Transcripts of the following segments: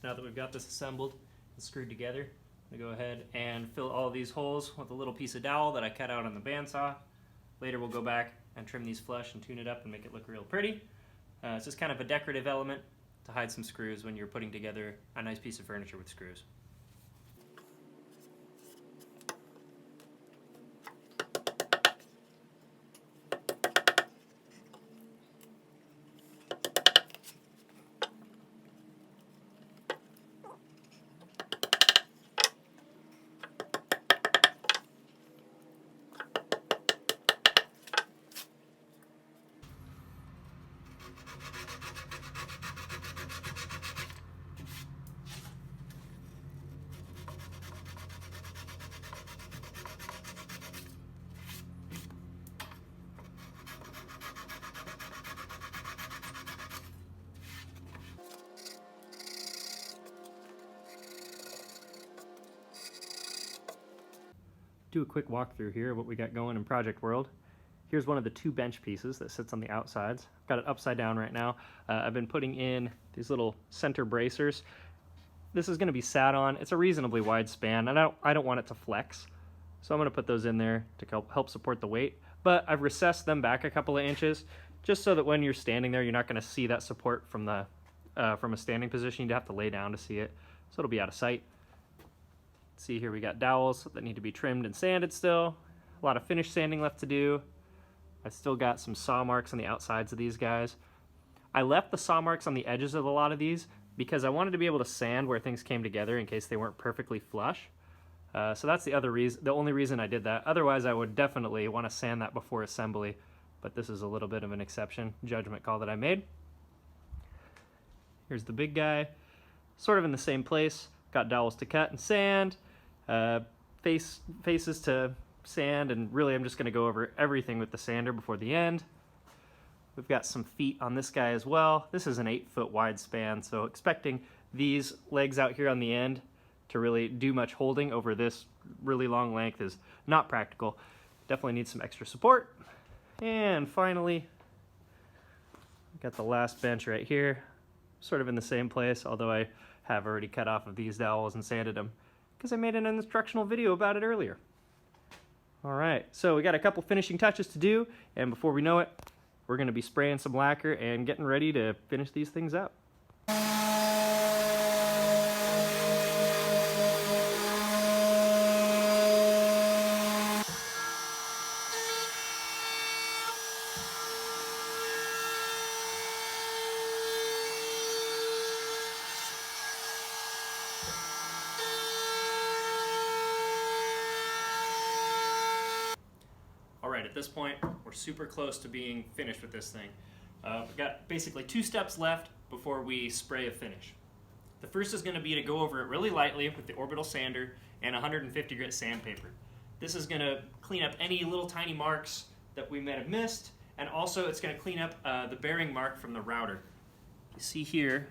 now that we've got this assembled and screwed together, I'm going to go ahead and fill all these holes with a little piece of dowel that I cut out on the bandsaw. Later we'll go back and trim these flush and tune it up and make it look real pretty. It's just kind of a decorative element to hide some screws when you're putting together a nice piece of furniture with screws. Do a quick walkthrough here of what we got going in Project World. Here's one of the two bench pieces that sits on the outsides. I've got it upside down right now. I've been putting in these little center bracers. This is going to be sat on. It's a reasonably wide span, and I don't want it to flex. So I'm going to put those in there to help support the weight. But I've recessed them back a couple of inches, just so that when you're standing there, you're not going to see that support from a standing position. You'd have to lay down to see it, so it'll be out of sight. See here we got dowels that need to be trimmed and sanded still. A lot of finish sanding left to do. I've still got some saw marks on the outsides of these guys. I left the saw marks on the edges of a lot of these because I wanted to be able to sand where things came together in case they weren't perfectly flush. So that's the only reason I did that. Otherwise I would definitely want to sand that before assembly, but this is a little bit of an exception, judgment call that I made. Here's the big guy, sort of in the same place. Got dowels to cut and sand, faces to sand, and really I'm just going to go over everything with the sander before the end. We've got some feet on this guy as well. This is an 8-foot wide span, so expecting these legs out here on the end to really do much holding over this really long length is not practical. Definitely needs some extra support. And finally, got the last bench right here, sort of in the same place, although I have already cut off of these dowels and sanded them because I made an instructional video about it earlier. Alright, so we got a couple finishing touches to do, and before we know it, we're going to be spraying some lacquer and getting ready to finish these things up. Alright, at this point, we're super close to being finished with this thing. We've got basically 2 steps left before we spray a finish. The first is going to be to go over it really lightly with the orbital sander and 150 grit sandpaper. This is going to clean up any little tiny marks that we might have missed, and also it's going to clean up the bearing mark from the router. You see here,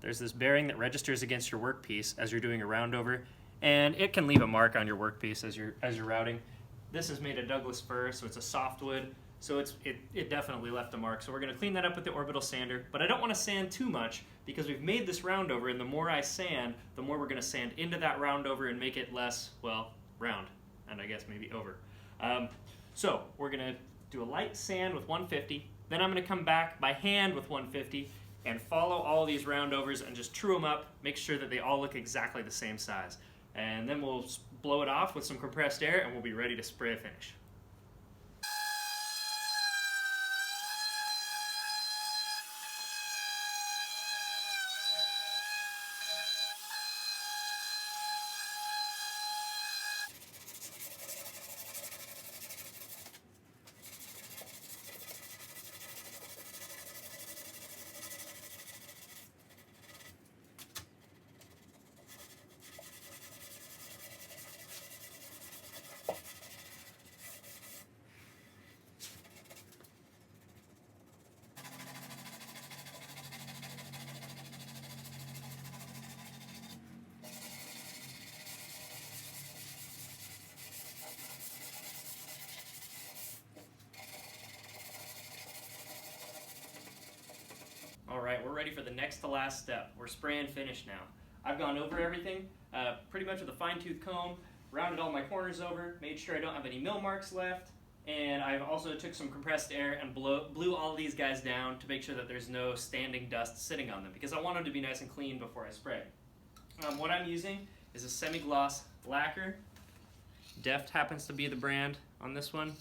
there's this bearing that registers against your workpiece as you're doing a roundover, and it can leave a mark on your workpiece as you're routing. This is made of Douglas fir, so it's a softwood, so it definitely left a mark. So we're going to clean that up with the orbital sander, but I don't want to sand too much because we've made this roundover, and the more I sand, the more we're going to sand into that roundover and make it less, well, round, and I guess maybe over. So we're going to do a light sand with 150, then I'm going to come back by hand with 150 and follow all these roundovers and just true them up, make sure that they all look exactly the same size. And then we'll blow it off with some compressed air and we'll be ready to spray a finish. Alright, we're ready for the next to last step. We're spray and finish now. I've gone over everything pretty much with a fine-tooth comb, rounded all my corners over, made sure I don't have any mill marks left, and I've also took some compressed air and blew all these guys down to make sure that there's no standing dust sitting on them, because I want them to be nice and clean before I spray. What I'm using is a semi-gloss lacquer. Deft happens to be the brand on this one.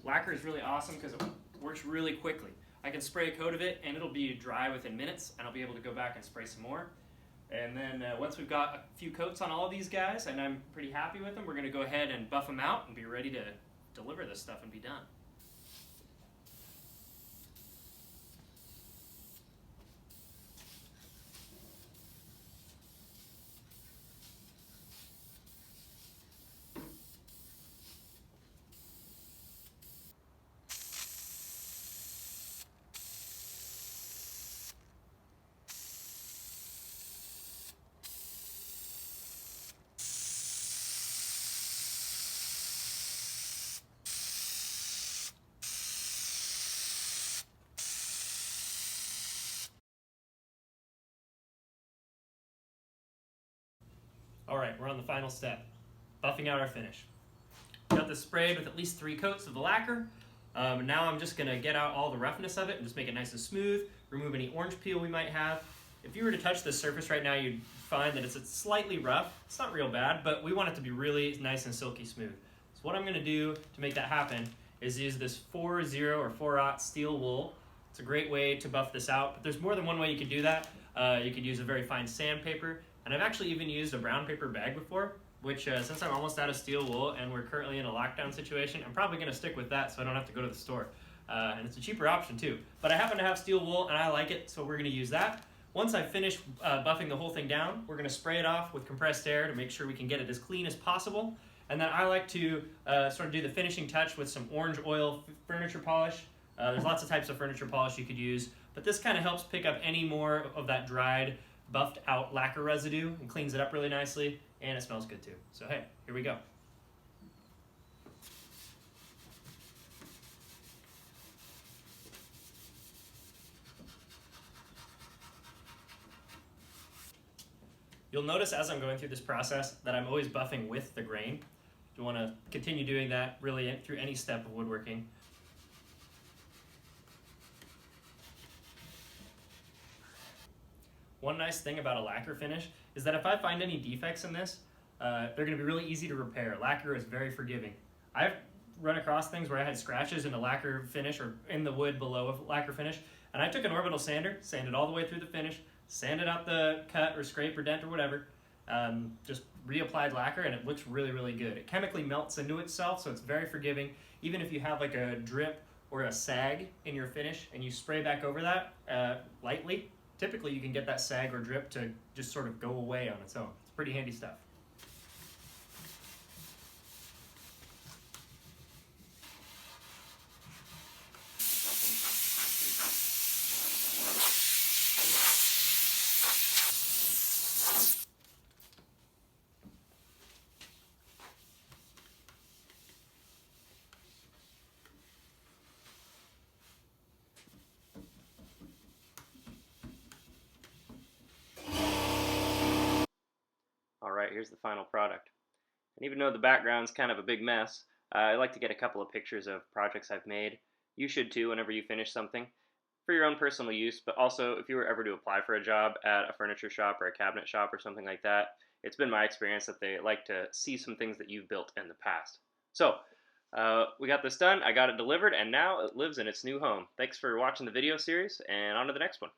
Lacquer is really awesome because it works really quickly. I can spray a coat of it and it'll be dry within minutes, and I'll be able to go back and spray some more. And then once we've got a few coats on all of these guys and I'm pretty happy with them, we're going to go ahead and buff them out and be ready to deliver this stuff and be done. Alright, we're on the final step, buffing out our finish. Got this sprayed with at least 3 coats of the lacquer. Now I'm just going to get out all the roughness of it and just make it nice and smooth, remove any orange peel we might have. If you were to touch this surface right now, you'd find that it's slightly rough. It's not real bad, but we want it to be really nice and silky smooth. So what I'm going to do to make that happen is use this 4-0 or 4-aught steel wool. It's a great way to buff this out, but there's more than one way you could do that. You could use a very fine sandpaper, and I've actually even used a brown paper bag before, which since I'm almost out of steel wool and we're currently in a lockdown situation, I'm probably going to stick with that so I don't have to go to the store. And it's a cheaper option too. But I happen to have steel wool and I like it, so we're going to use that. Once I've finished buffing the whole thing down, we're going to spray it off with compressed air to make sure we can get it as clean as possible. And then I like to sort of do the finishing touch with some orange oil furniture polish. There's lots of types of furniture polish you could use, but this kind of helps pick up any more of that dried, buffed out lacquer residue and cleans it up really nicely, and it smells good too. So hey, here we go. You'll notice as I'm going through this process that I'm always buffing with the grain. You want to continue doing that really through any step of woodworking. One nice thing about a lacquer finish is that if I find any defects in this, they're going to be really easy to repair. Lacquer is very forgiving. I've run across things where I had scratches in a lacquer finish or in the wood below a lacquer finish, and I took an orbital sander, sanded all the way through the finish, sanded out the cut or scrape or dent or whatever, just reapplied lacquer, and it looks really, really good. It chemically melts into itself, so it's very forgiving. Even if you have like a drip or a sag in your finish and you spray back over that lightly, typically you can get that sag or drip to just sort of go away on its own. It's pretty handy stuff. Alright, here's the final product. And even though the background's kind of a big mess, I like to get a couple of pictures of projects I've made. You should too whenever you finish something, for your own personal use, but also if you were ever to apply for a job at a furniture shop or a cabinet shop or something like that, it's been my experience that they like to see some things that you've built in the past. So, we got this done, I got it delivered, and now it lives in its new home. Thanks for watching the video series, and on to the next one.